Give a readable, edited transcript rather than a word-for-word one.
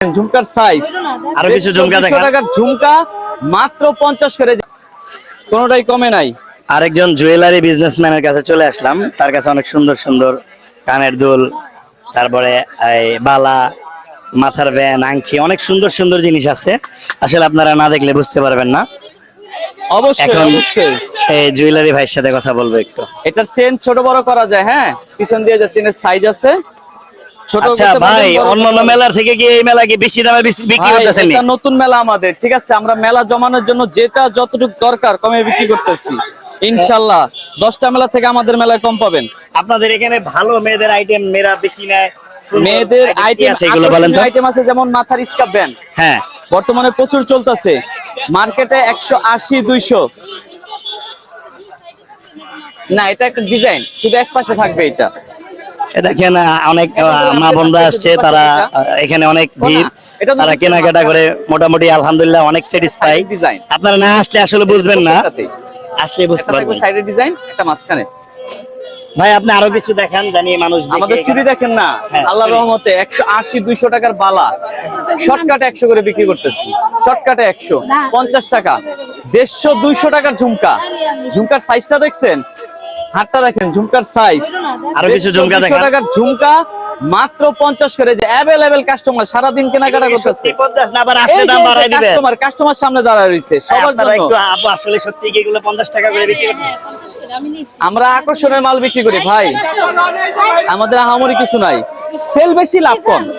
ঝুমকার size আরো কিছু ঝুমকা দেখান। টাকার ঝুমকা মাত্র 50 করে, কোনোটাই কমে নাই। আরেকজন জুয়েলারি বিজনেসম্যানের কাছে চলে আসলাম, তার কাছে অনেক সুন্দর সুন্দর কানের দুল, তারপরে এই বালা, মাথার ব্যান, আংটি, অনেক সুন্দর সুন্দর জিনিস আছে। আসলে আপনারা না দেখলে বুঝতে পারবেন না। অবশ্যই এখন অবশ্যই এই জুয়েলারি ভাইয়ের সাথে কথা বলবো একটু। এটার চেন ছোট বড় করা যায়, হ্যাঁ পিছন দিয়ে যা চেনের সাইজ আছে, ছোট আচ্ছা করতে ভাই, পারবেন, বড় করতে অন্যান্য পারবেন। মেলার থেকে কি এই মেলা কি বেশি দামে বিক্রি ভাই করতেছেন? এটা নতুন মেলা আমাদের, ঠিক আছে, আমরা মেলা জমানোর জন্য যেটা যতটুকু দরকার কমে বিক্রি করতেছি ইনশাল্লাহ। 10টা মেলা থেকে আমাদের মেলায় কম পাবেন। আপনাদের এখানে ভালো মেয়েদের আইটেম মেয়েরা বেশি নেয়, মেয়েদের কি আইটেম আছে এগুলো বলেন তো? আইটেম আছে, যেমন মাথার স্কার্ফ ব্যান্ড হ্যাঁ, বর্তমানে প্রচুর চলতেছে মার্কেটে, 180 200। না এটা একটা ডিজাইন, শুধু এক পাশে থাকবে এটা। দেখেন অনেক মা বোনরা আসছে, তারা এখানে অনেক ভিড়, তারা কেনাকাটা করে মোটামুটি আলহামদুলিল্লাহ অনেক স্যাটিসফাই। ডিজাইন আপনারা না আসলে আসলে বুঝবেন না, আসলে বুঝতে পারবেন। সাইডের ডিজাইন, একটা মাঝখানে। ভাই আপনি আরো কিছু দেখান, জানি মানুষ দেখে। আমাদের চুড়ি দেখেন না, হ্যাঁ, আল্লাহর রহমতে 180 200 টাকার বালা শর্টকাটে 100 করে বিক্রি করতেছি। শর্টকাটে 100 50 টাকা, 150 200 টাকার ঝুমকা। ঝুমকার সাইজটা দেখছেন, হাতটা দেখেন, ঝুমকার সাইজ। আরো কিছু ঝুমকা 200 দেখান। টাকার ঝুমকা মাত্র 50 করে, যে অ্যাভেলেবেল কাস্টমার সারাদিন কেনাকাটা করতেছে। 50 না, আবার আসলে দাম বাড়াই দিবেন। কাস্টমার সামনে দাঁড়ায় রইছে সবার আপনারা জন্য। একটু আপু, আসলে সত্যি কি এগুলো 50 টাকা করে বিক্রি করেন? আমরা আকর্ষণের মাল বিক্রি করি ভাই, আমাদের আহামরি কিছু নাই, সেল বেশি লাভ কম।